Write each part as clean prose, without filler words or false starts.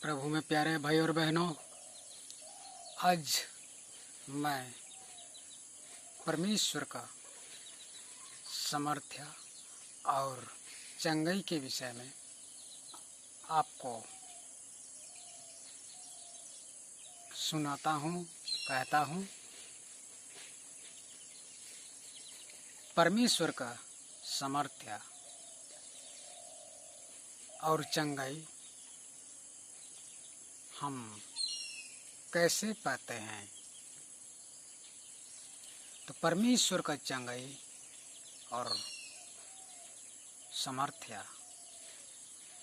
प्रभु में प्यारे भाई और बहनों, आज मैं परमेश्वर का सामर्थ्य और चंगाई के विषय में आपको सुनाता हूँ, कहता हूँ। परमेश्वर का सामर्थ्य और चंगाई हम कैसे पाते हैं? तो परमेश्वर का चंगाई और सामर्थ्य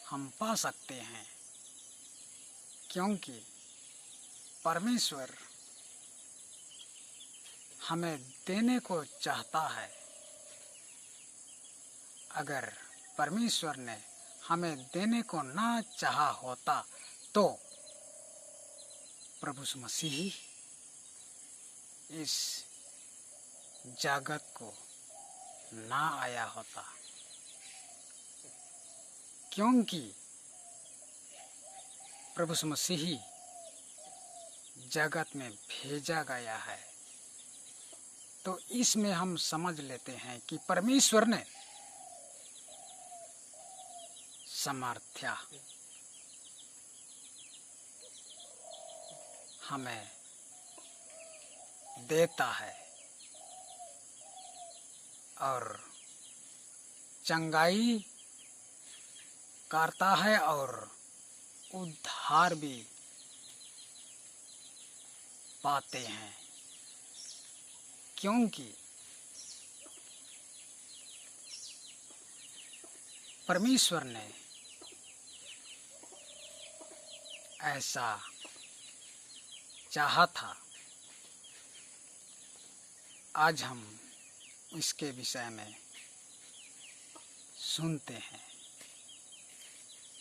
हम पा सकते हैं, क्योंकि परमेश्वर हमें देने को चाहता है। अगर परमेश्वर ने हमें देने को ना चाहा होता तो प्रभु यीशु मसीह इस जगत को ना आया होता, क्योंकि प्रभु यीशु मसीह जगत में भेजा गया है। तो इसमें हम समझ लेते हैं कि परमेश्वर ने सामर्थ्य हमें देता है और चंगाई करता है और उद्धार भी पाते हैं, क्योंकि परमेश्वर ने ऐसा चाहा था। आज हम इसके विषय में सुनते हैं।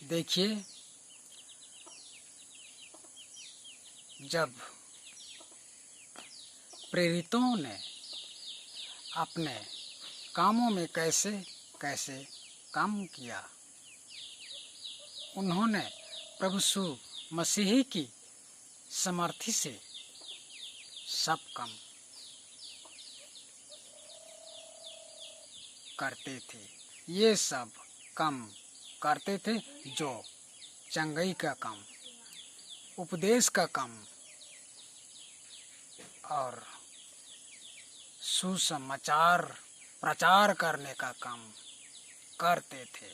देखिए, जब प्रेरितों ने अपने कामों में कैसे कैसे काम किया, उन्होंने प्रभु यीशु मसीह की सामर्थ्य से सब काम करते थे। ये सब काम करते थे जो चंगाई का काम, उपदेश का काम और सुसमाचार प्रचार करने का काम करते थे।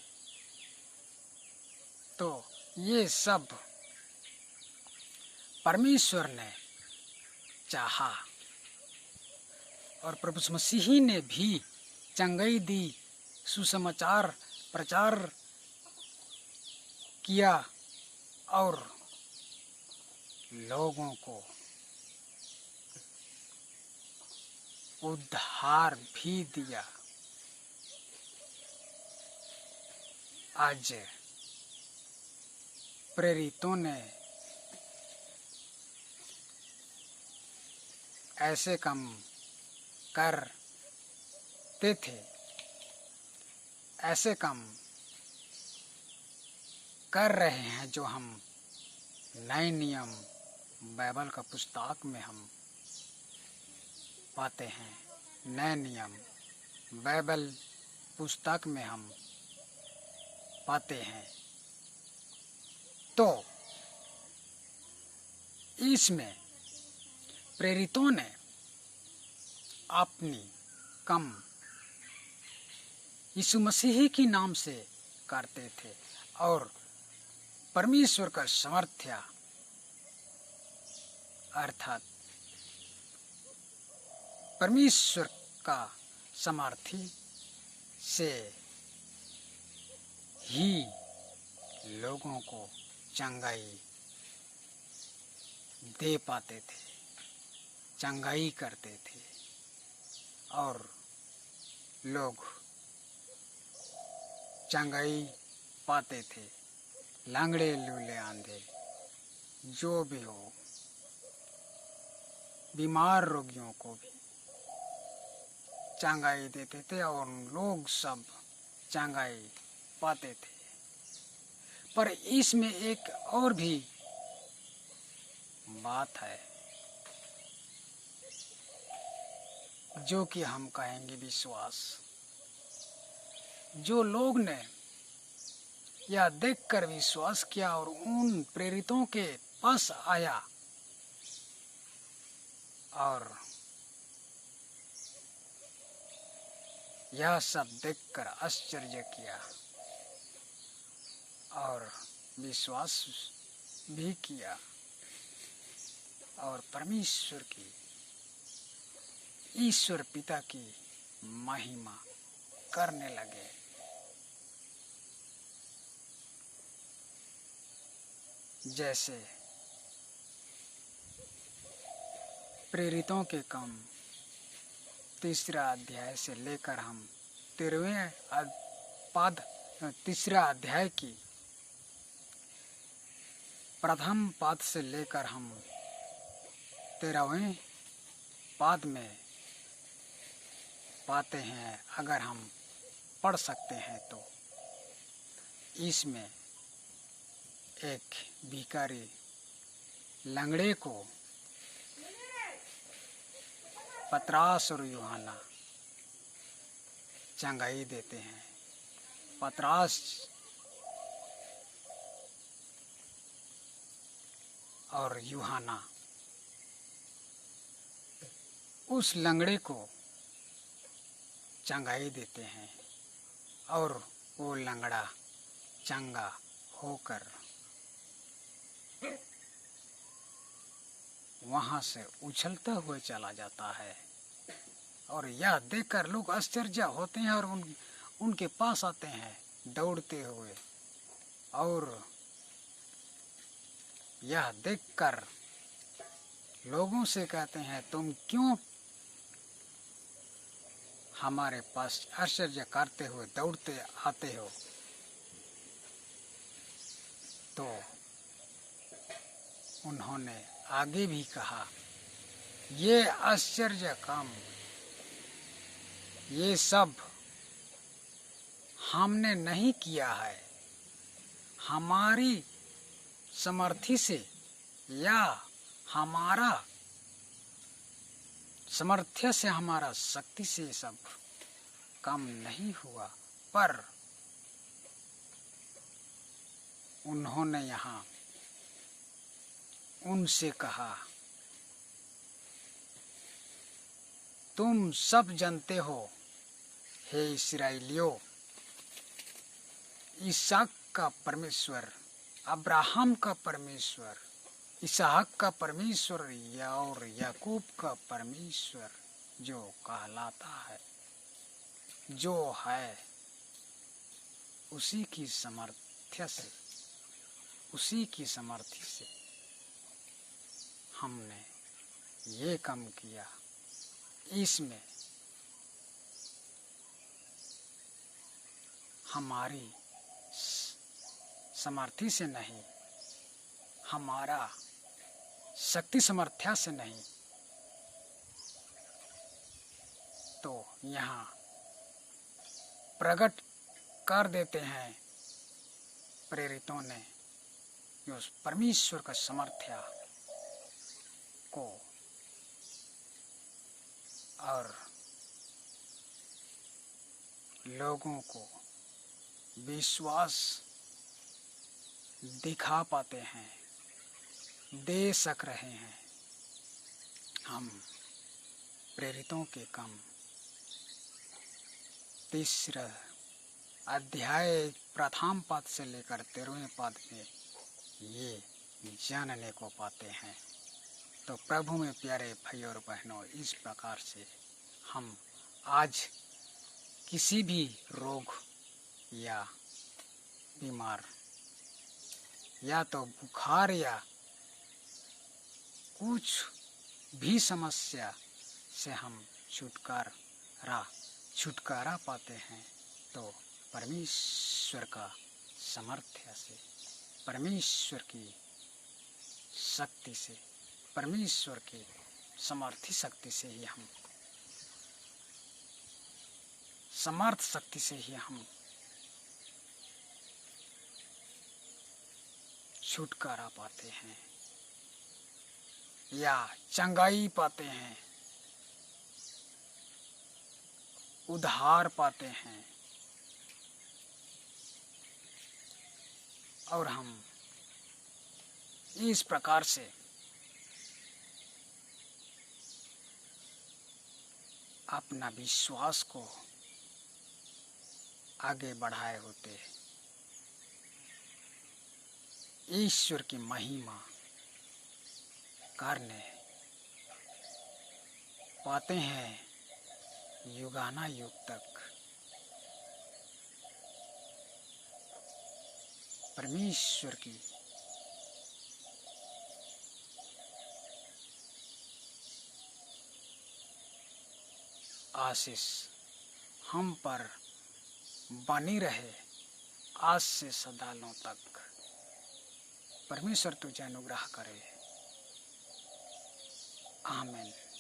तो ये सब परमेश्वर ने चाहा और प्रभु यीशु मसीह ने भी चंगाई दी, सुसमाचार प्रचार किया और लोगों को उद्धार भी दिया। आज प्रेरितों ने ऐसे काम करते थे, ऐसे काम कर रहे हैं जो हम नए नियम बाइबल का पुस्तक में हम पाते हैं। नए नियम बाइबल पुस्तक में हम पाते हैं। तो इसमें प्रेरितों ने अपनी काम यीशु मसीह के नाम से करते थे और परमेश्वर का सामर्थ्य अर्थात परमेश्वर का सामर्थ्य से ही लोगों को चंगाई दे पाते थे, चंगाई करते थे और लोग चंगाई पाते थे। लंगड़े लूले आंधे जो भी हो, बीमार रोगियों को भी चंगाई देते थे और लोग सब चंगाई पाते थे। पर इसमें एक और भी बात है जो कि हम कहेंगे विश्वास। जो लोग ने यह देखकर विश्वास किया और उन प्रेरितों के पास आया और यह सब देखकर आश्चर्य किया और विश्वास भी किया और परमेश्वर की, ईश्वर पिता की महिमा करने लगे। जैसे प्रेरितों के काम 3 अध्याय से लेकर हम 13वें पद 3 अध्याय की प्रथम पद से लेकर हम 13वें पद में पाते हैं। अगर हम पढ़ सकते हैं तो इसमें एक भिखारी लंगड़े को पतरस और यूहन्ना चंगाई देते हैं। पतरस और यूहन्ना उस लंगड़े को चंगाई देते हैं और वो लंगड़ा चंगा होकर वहां से उछलता हुआ चला जाता है। और यह देखकर लोग आश्चर्य होते हैं और उनके पास आते हैं दौड़ते हुए और यह देखकर लोगों से कहते हैं, तुम क्यों हमारे पास आश्चर्य करते हुए दौड़ते आते हो? तो उन्होंने आगे भी कहा, ये आश्चर्य काम ये सब हमने नहीं किया है हमारी समर्थी से या हमारा समर्थ्य से, हमारा शक्ति से सब काम नहीं हुआ। पर उन्होंने यहाँ उनसे कहा, तुम सब जानते हो हे इस्राएलियों, इसहाक का परमेश्वर, अब्राहम का परमेश्वर, इसहाक का परमेश्वर और याकूब का परमेश्वर जो कहलाता है, जो है उसी की समर्थ्य से, उसी की समर्थी से हमने ये काम किया। इसमें हमारी समर्थी से नहीं, हमारा शक्ति समर्थ्या से नहीं। तो यहाँ प्रकट कर देते हैं प्रेरितों ने कि उस परमेश्वर का समर्थ्या को और लोगों को विश्वास दिखा पाते हैं, दे सक रहे हैं। हम प्रेरितों के काम 3 अध्याय प्रथम पद से लेकर 13वें पद में ये जानने को पाते हैं। तो प्रभु में प्यारे भाई और बहनों, इस प्रकार से हम आज किसी भी रोग या बीमार या तो बुखार या कुछ भी समस्या से हम छुटकारा पाते हैं। तो परमेश्वर का सामर्थ्य से, परमेश्वर की शक्ति से, परमेश्वर की समर्थी शक्ति से ही हम, समर्थ शक्ति से ही हम छुटकारा पाते हैं। या चंगाई पाते हैं, उद्धार पाते हैं, और हम इस प्रकार से अपना विश्वास को आगे बढ़ाए होते, ईश्वर की महिमा करने पाते हैं युगाना युग तक। परमेश्वर की आशीष हम पर बनी रहे आज से सदालों तक। परमेश्वर तुझे अनुग्रह करे। आमीन।